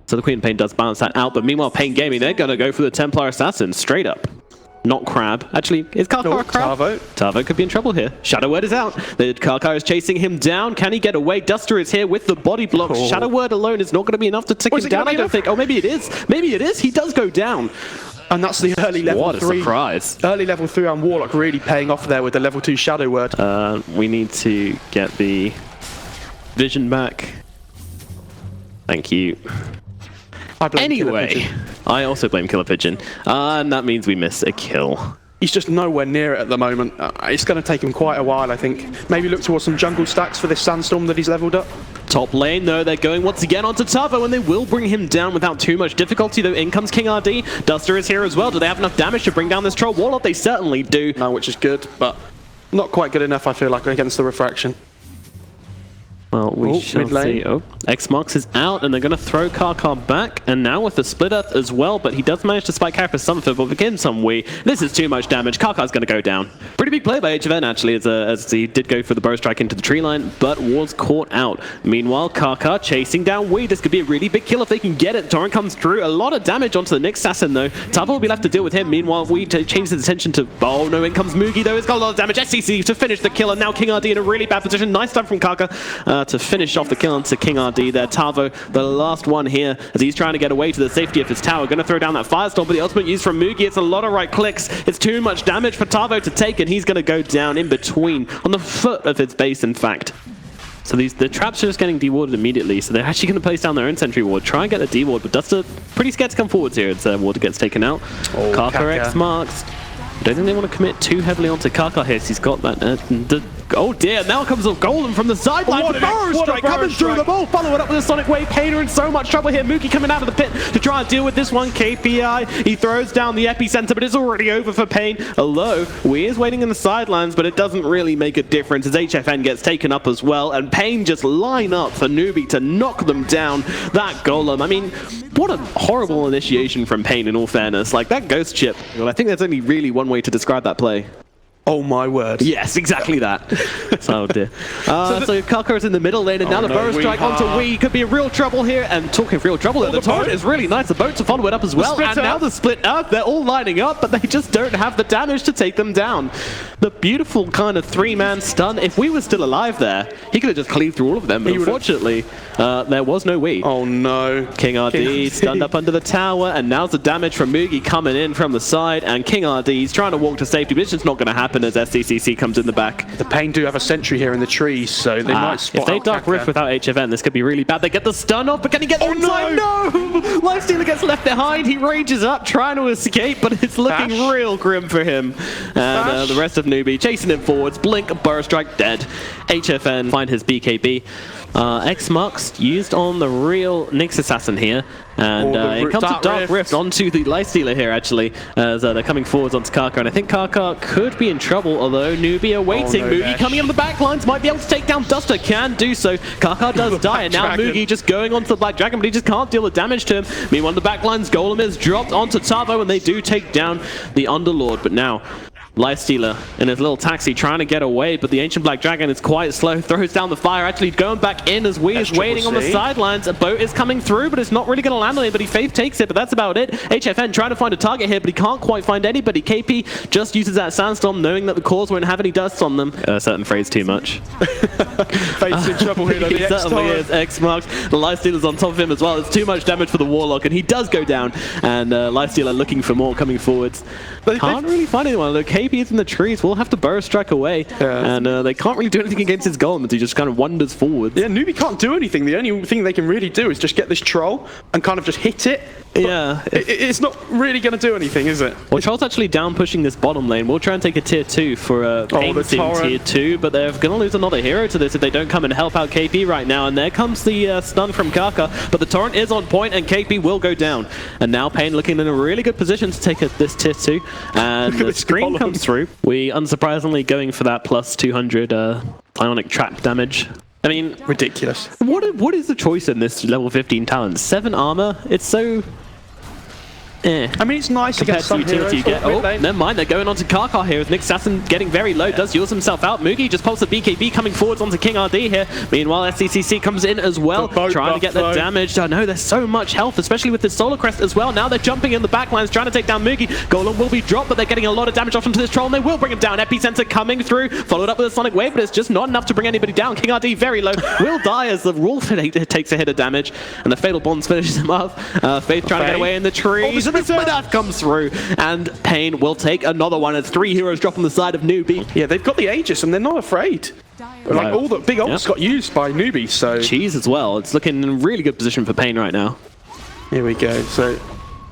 So the Queen of Pain does balance that out, but meanwhile Pain Gaming, they're going to go for the Templar Assassin straight up. Not Crab. Actually, is Karkar a Crab? Tavo. Tavo could be in trouble here. Shadow Word is out. The Karkar is chasing him down. Can he get away? Duster is here with the body block. Oh. Shadow Word alone is not going to be enough to take him down, I don't think. Oh, maybe it is. Maybe it is. He does go down. And that's the early level 3. What a surprise. Early level 3 on Warlock really paying off there with the level 2 Shadow Word. We need to get the vision back. Thank you. Anyway, I also blame Killer Pigeon. And that means we miss a kill. He's just nowhere near it at the moment. It's going to take him quite a while, I think. Maybe look towards some jungle stacks for this Sandstorm that he's leveled up. Top lane, though, they're going once again onto Tavo, and they will bring him down without too much difficulty, though. In comes King RD. Duster is here as well. Do they have enough damage to bring down this Troll Warlock? They certainly do. No, which is good, but not quite good enough, I feel like, against the Refraction. Well, we shall see. Oh, X-Marks is out, and they're going to throw Karkar back, and now with the Split Earth as well, but he does manage to spike Carry for Summerford, but again, some Wii. This is too much damage. Karkar's going to go down. Pretty big play by HFN, actually, as he did go for the bow strike into the tree line, but was caught out. Meanwhile, Karkar chasing down Wii. This could be a really big kill if they can get it. Torrent comes through. A lot of damage onto the next assassin, though. Tavo will be left to deal with him. Meanwhile, Wii changes his attention to... Oh, no, in comes Mugi, though. It's got a lot of damage. SCC to finish the kill, and now King RD in a really bad position. Nice time from Karkar to finish off the kill onto King RD there. Tavo, the last one here, as he's trying to get away to the safety of his tower. Going to throw down that Firestorm, but the ultimate use from Mugi, it's a lot of right clicks. It's too much damage for Tavo to take, and he's going to go down in between, on the foot of his base, in fact. So the traps are just getting dewarded immediately, so they're actually going to place down their own sentry ward, try and get the deward, but Duster pretty scared to come forwards here as Warder gets taken out. Oh, Karkar X-Marks. I don't think they want to commit too heavily onto Karkar here. He's got that... oh dear, now comes a Golem from the sideline. The Burrow Strike coming through the ball. Follow it up with a Sonic Wave. Painter in so much trouble here. Mugi coming out of the pit to try and deal with this one. KPI, he throws down the epicenter, but it's already over for Pain. Although, we is waiting in the sidelines, but it doesn't really make a difference as HFN gets taken up as well. And Pain just line up for NEWBEE to knock them down. That Golem, I mean, what a horrible initiation from Pain in all fairness. Like, that Ghost Chip, well, I think there's only really one way to describe that play. Oh my word. Yes, exactly that. Oh dear. So Karkar is in the middle lane, and now the Burrow Strike onto Wii could be in real trouble here. And talking of real trouble, the Torrent is really nice. The boat to follow it up as well. And now the Split Earth, they're all lining up, but they just don't have the damage to take them down. The beautiful kind of 3-man stun. If we were still alive there, he could have just cleaved through all of them. But unfortunately, there was no Wii. Oh no. King RD stunned up under the tower, and now's the damage from Mugi coming in from the side. And King RD, he's trying to walk to safety, but it's just not going to happen as SCCC comes in the back. The Pain do have a sentry here in the trees, so they might spot if they Dark Rift without HFN, this could be really bad. They get the stun off, but can he get there in time? No! Lifestealer gets left behind. He rages up, trying to escape, but it's looking real grim for him. And the rest of NEWBEE chasing him forwards. Blink, Burrow Strike, dead. HFN find his BKB. X-Marks used on the real Nyx Assassin here. And it comes to Dark Rift onto the Lifestealer here, actually, as they're coming forwards onto Karkar. And I think Karkar could be in trouble, although NEWBEE are waiting. Mugi coming on the back lines, might be able to take down Duster, can do so. Karkar does die, and now Mugi just going onto the Black Dragon, but he just can't deal the damage to him. Meanwhile, the back lines, Golem is dropped onto Tavo, and they do take down the Underlord. But now, Lifestealer in his little taxi trying to get away, but the Ancient Black Dragon is quite slow, throws down the fire, actually going back in as Wii is waiting on the sidelines. A boat is coming through, but it's not really going to land on it, but Faith takes it, but that's about it. HFN trying to find a target here, but he can't quite find anybody. KP just uses that Sandstorm, knowing that the cores won't have any dust on them. A certain phrase too much. Faith's in trouble here. He certainly is. X-Marks. The Lifestealer's on top of him as well. It's too much damage for the Warlock, and he does go down, and Lifestealer looking for more coming forwards. Can't really find anyone. Look, KP is in the trees. We'll have to Burrow Strike away. And they can't really do anything against his Golem as he just kind of wanders forward. Yeah, NEWBEE can't do anything. The only thing they can really do is just get this Troll and kind of just hit it. Yeah. It's not really going to do anything, is it? Well, Troll's actually down pushing this bottom lane. We'll try and take a tier 2 for Pain's in tier 2, but they're going to lose another hero to this if they don't come and help out KP right now. And there comes the stun from Karkar, but the Torrent is on point and KP will go down. And now Pain looking in a really good position to take this tier 2. And the screen comes through. We unsurprisingly going for that plus 200 Ionic Trap damage. I mean, ridiculous. What is the choice in this level 15 talent? 7 armor? It's so... I mean, it's nice compared against to some utility you heroes. get. Oh, never mind, they're going on to Karkar here. Nick Sasson getting very low, does yours himself out. Mugi just pops a BKB coming forwards onto King RD here. Meanwhile, SCCC comes in as well, trying to get the damage. I know there's so much health, especially with this Solar Crest as well. Now they're jumping in the backlines, trying to take down Mugi. Golem will be dropped, but they're getting a lot of damage off into this troll, and they will bring him down. Epicenter coming through, followed up with a Sonic Wave, but it's just not enough to bring anybody down. King RD very low, will die as the Wolf takes a hit of damage, and the Fatal Bonds finishes him off. Faith trying to get away in the trees, and the Split comes through, and Pain will take another one as 3 heroes drop on the side of NEWBEE. Yeah, they've got the Aegis, and they're not afraid. Like, all the big ults got used by NEWBEE, so... Cheese as well. It's looking in a really good position for Pain right now. Here we go, so...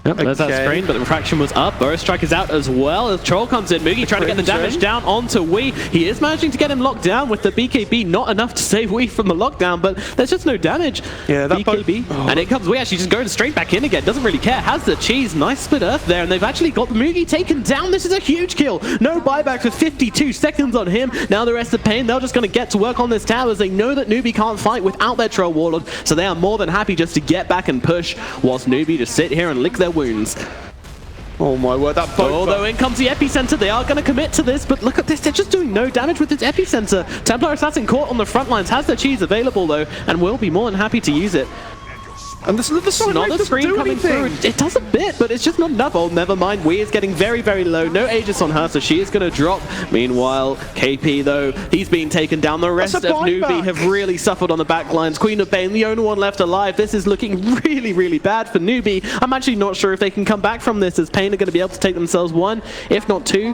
Yep, there's that screen, but the refraction was up. Burst Strike is out as well. As Troll comes in, Mugi trying to get the damage down onto Wee. He is managing to get him locked down with the BKB. Not enough to save Wee from the lockdown, but there's just no damage. Yeah, that BKB. And it comes Wee actually just going straight back in again. Doesn't really care. Has the cheese. Nice split earth there, and they've actually got Mugi taken down. This is a huge kill. No buyback with 52 seconds on him. Now the rest of Pain, they're just going to get to work on this tower as they know that NEWBEE can't fight without their Troll Warlord, so they are more than happy just to get back and push, whilst NEWBEE just sit here and lick their wounds. Oh my word, that boat. Although in comes the Epicenter, they are going to commit to this, but look at this, they're just doing no damage with this Epicenter. Templar Assassin caught on the front lines, has the cheese available though, and will be more than happy to use it. And the Sonic Wave screen coming through. It does a bit, but it's just not enough. Oh, never mind. Wee is getting very, very low. No Aegis on her, so she is going to drop. Meanwhile, KP, though, he's being taken down. The rest of NEWBEE have really suffered on the back lines. Queen of Bane, the only one left alive. This is looking really, really bad for NEWBEE. I'm actually not sure if they can come back from this, as Pain are going to be able to take themselves 1, if not 2.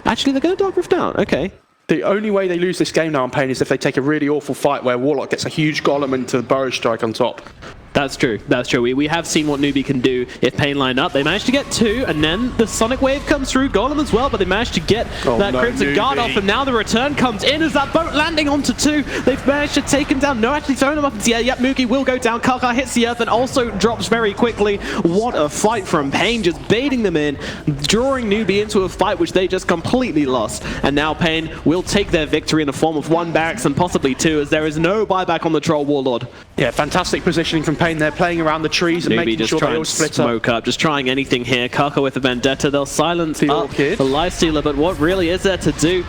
Actually, they're going to Dark Rift down. Okay. The only way they lose this game now on Pain is if they take a really awful fight where Warlock gets a huge golem into the Burrow Strike on top. That's true. That's true. We have seen what NEWBEE can do if Pain line up. They managed to get 2, and then the Sonic Wave comes through. Golem as well, but they managed to get that Crimson Guard off, and now the return comes in as that boat landing onto 2. They've managed to take him down. No, actually throwing him up into the air. Yep, Mugi will go down. Karkar hits the earth and also drops very quickly. What a fight from Pain, just baiting them in, drawing NEWBEE into a fight which they just completely lost. And now Pain will take their victory in the form of 1 barracks and possibly 2, as there is no buyback on the Troll Warlord. Yeah, fantastic positioning from Pain. They're playing around the trees and making sure they all split up. Just trying anything here. Karkar with the Vendetta. They'll silence the Lifestealer, but what really is there to do?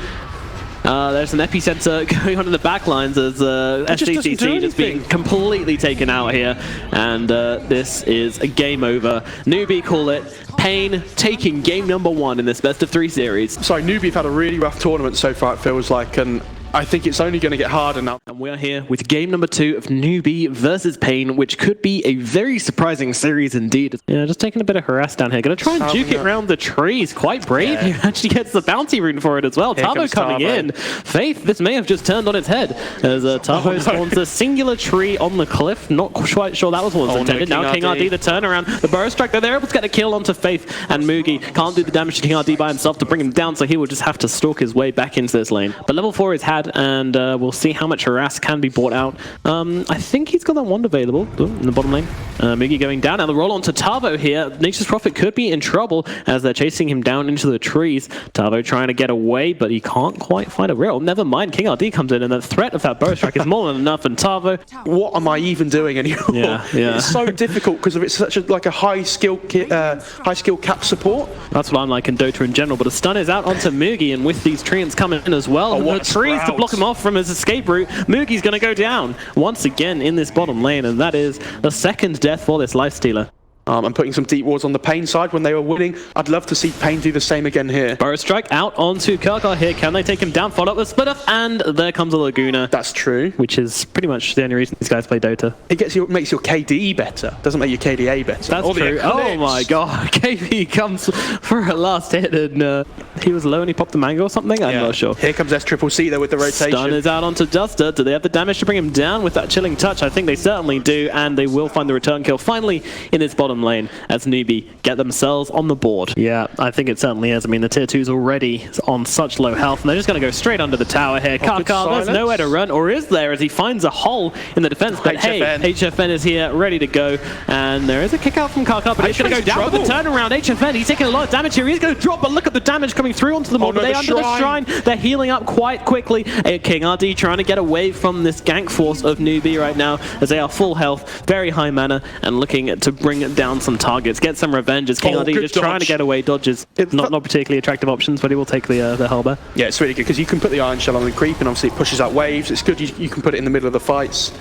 There's an Epicenter going on in the back lines as SCCC just being completely taken out here, and this is a game over. NEWBEE call it. Pain taking game number 1 in this best of 3 series. Sorry, NEWBEE have had a really rough tournament so far, it feels like, and I think it's only going to get harder now. And we are here with game number 2 of NEWBEE versus Pain, which could be a very surprising series indeed. Yeah, just taking a bit of harass down here. Going to try and juke it around the trees. Quite brave. He actually gets the bounty rune for it as well. Tavo coming in. Faith, this may have just turned on its head as Tavo spawns a singular tree on the cliff. Not quite sure that was what was intended. Now King RD, the turnaround. The Burrow Strike, they're able to get a kill onto Faith, and Mugi can't do the damage to King RD by himself to bring him down, so he will just have to stalk his way back into this lane. But level 4 is had, and we'll see how much harass can be brought out. I think he's got that wand available in the bottom lane. Mugi going down. Now the roll on to Tavo here. Nature's Prophet could be in trouble as they're chasing him down into the trees. Tavo trying to get away, but he can't quite find a rail. Never mind, King RD comes in, and the threat of that Burrow Strike is more than enough, and Tavo... What am I even doing anymore? Yeah. It's so difficult because of it's such a high skill cap support. That's what I'm like in Dota in general, but a stun is out onto Mugi, and with these treants coming in as well, the trees to block him off from his escape route, Mugi's going to go down once again in this bottom lane, and that is the 2nd death for this Lifestealer. I'm putting some deep wards on the Pain side when they were winning. I'd love to see Pain do the same again here. Burrow Strike out onto Karkar here. Can they take him down? Follow up the split up, and there comes a Laguna. That's true. Which is pretty much the only reason these guys play Dota. It makes your KDE better. Doesn't make your KDA better. That's true. Oh my god. KP comes for a last hit, and he was low and he popped the mango or something? I'm not sure. Here comes SCCC though with the rotation. Stun is out onto Duster. Do they have the damage to bring him down with that chilling touch? I think they certainly do, and they will find the return kill finally in this bottom lane as NEWBEE get themselves on the board. Yeah, I think it certainly is. I mean, the tier 2's already on such low health, and they're just going to go straight under the tower here. Karkar, there's nowhere to run, or is there, as he finds a hole in the defense, but hey, HFN is here, ready to go, and there is a kick out from Karkar, but he's going to go down with the turnaround. HFN, he's taking a lot of damage here. He's going to drop, but look at the damage coming coming through onto the mall, but they under the shrine. They're healing up quite quickly. King RD trying to get away from this gank force of NEWBEE right now, as they are full health, very high mana, and looking to bring down some targets, get some revenge. As King RD just trying to get away, dodges. Not particularly attractive options, but he will take the Hellbear. Yeah, it's really good because you can put the Iron Shell on the creep, and obviously it pushes out waves. It's good you can put it in the middle of the fights.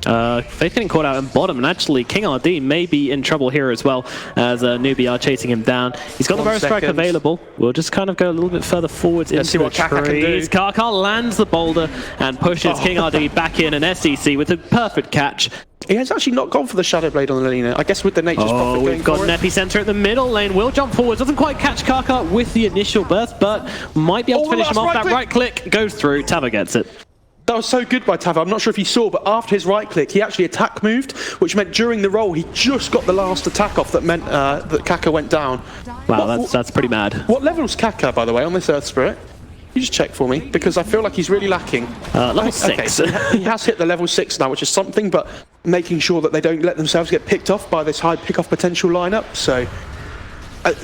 Faith getting caught out in bottom, and actually King RD may be in trouble here as well, as NEWBEE are chasing him down. He's got the Burrow Strike available. We'll just kind of go a little bit further forwards into the trees. Kaka lands the boulder and pushes King RD back in, and SCC with a perfect catch. He has actually not gone for the Shadow Blade on the Lina. I guess with the Nature's Prophet we've got an Epicenter at the middle lane. Will jump forwards. Doesn't quite catch Kaka with the initial burst, but might be able to finish him off. That right click goes through. Tava gets it. That was so good by Tava. I'm not sure if you saw, but after his right click, he actually attack moved, which meant during the roll, he just got the last attack off that meant that Kaka went down. Wow, that's pretty mad. What level's Kaka, by the way, on this Earth Spirit? You just check for me, because I feel like he's really lacking. Level 6. Okay, so he has hit the level 6 now, which is something, but making sure that they don't let themselves get picked off by this high pick-off potential lineup. So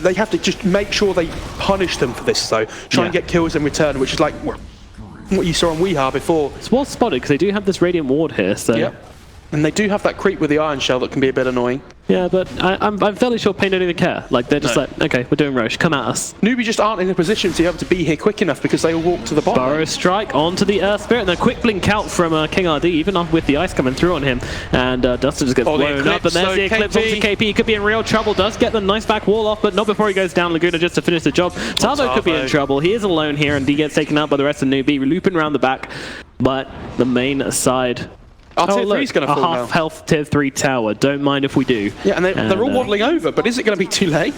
they have to just make sure they punish them for this, though. Try and get kills in return, which is like what you saw on Weeha before. It's well spotted, because they do have this Radiant Ward here, so... Yep. And they do have that creep with the Iron Shell that can be a bit annoying. Yeah, but I'm fairly sure Pain don't even care. Like, they're just like, okay, we're doing Roche, come at us. NEWBEE just aren't in a position to be able to be here quick enough because they all walk to the bottom. Burrow Strike onto the Earth Spirit, and a quick blink out from King RD, even with the ice coming through on him. And Duster just gets blown up, and there's the Eclipse onto KP. He could be in real trouble, does get the nice back wall off, but not before he goes down Laguna just to finish the job. Tavo could be in trouble. He is alone here, and he gets taken out by the rest of NEWBEE, looping around the back. But the main side... Our tier 3 is going to fall now. A half-health tier 3 tower. Don't mind if we do. Yeah, and they're all waddling over, but is it going to be too late?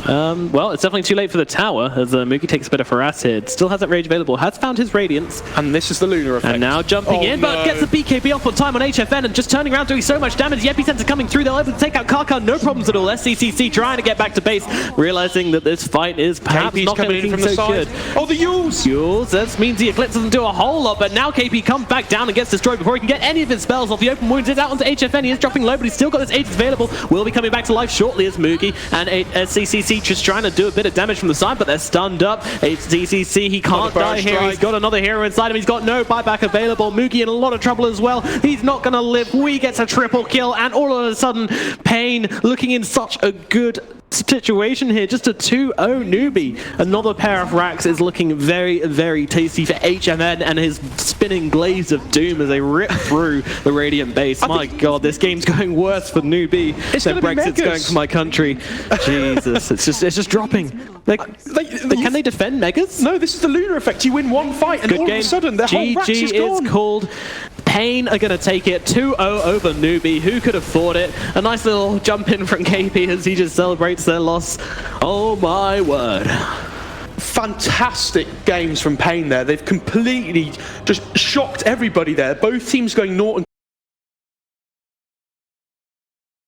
Well, it's definitely too late for the tower, as Mookie takes a bit of harass here. Still has that rage available, has found his Radiance. And this is the Lunar effect. And now jumping in, but gets the BKB off on time on HFN, and just turning around doing so much damage. The Epicenter coming through, they'll able to take out Kaka, no problems at all. SCCC trying to get back to base, realizing that this fight is perhaps not going to be so good. Oh, the Yules! Yules, this means the Eclipse doesn't do a whole lot, but now KP comes back down and gets destroyed before he can get any of his spells off. The open wounds is out onto HFN, he is dropping low, but he's still got his Aegis available. Will be coming back to life shortly as Mookie and SCCC just trying to do a bit of damage from the side, but they're stunned up. HCCC, he can't die here. He's got another hero inside him. He's got no buyback available. Mookie in a lot of trouble as well. He's not going to live. Wee gets a triple kill, and all of a sudden, Pain looking in such a good situation here. Just a 2-0 NEWBEE. Another pair of racks is looking very, very tasty for HMN and his spinning Glaives of Doom as they rip through the Radiant base. My God, this game's going worse for NEWBEE than Brexit's going for my country. Jesus, it's just dropping. Can they defend Megas? No, this is the Lunar effect. You win one fight and all of a sudden their whole rack is gone. Is called. Pain are going to take it 2-0 over NEWBEE. Who could have thought it? A nice little jump in from KP as he just celebrates their loss. Oh my word. Fantastic games from Pain there. They've completely just shocked everybody there. Both teams going 0-2